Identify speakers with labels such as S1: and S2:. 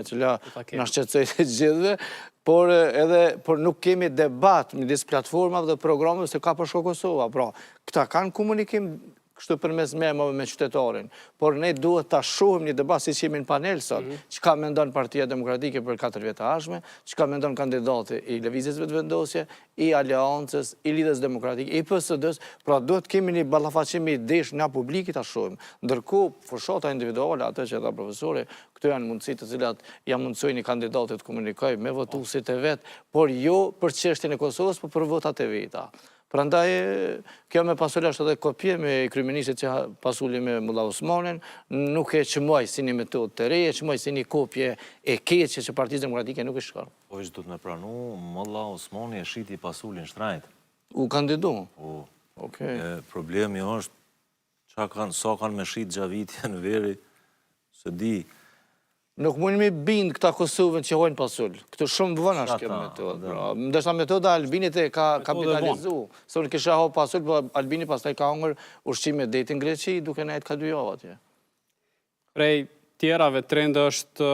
S1: e cila na shqetësoi të gjithëve, por nuk kemi debat midis platformave dhe programeve se ka për shko Kosova. Pra, këta kanë komunikim kështu përmes memave me qytetarin, por ne duhet ta shohim një debat si që jemi në panel sot, çka mendon Partia Demokratike për 4 vjet e ardhshme, çka mendon kandidati i Lëvizjes Vetëvendosje, i Aleancës, i Lidhjes Demokratike, i PSD-s, pra duhet kemi një ballafaqim i idesh nga publiki ta shohim. Ndërkohë, fushata individuale, atë që tha profesori, këto janë mundësi të cilat ja mundsojnë kandidatit të komunikojë me votuesit e vet, por jo për çështjen e Kosovës, por për votat e veta. Prandaj, kjo me pasule është edhe kopje me kryeministit që pasuli me Mulla Osmanin, nuk e qëmoj si një metodë të re, e qëmoj si një kopje e keqe që Partisë Demokratike nuk e shkon.
S2: Po ishtë du të me pranu, Mulla Osmani e shiti pasulin shtrajt.
S1: U kandidu?
S2: Okej. Problemi është, sa kanë me shit gjavitja në veri, se di.
S1: Nuk mund me bind këta Kosovën që hojnë pasul. Këtë shumë vënë është kjo metodë. Ndërsa metoda Albinit e ka kapitalizu. Se unë kisha hojnë pasul, po Albini pastaj ka hongër ushqime deti në Greqi, duke nejtë ka 2 javë atje.
S3: Prej tjerave trend është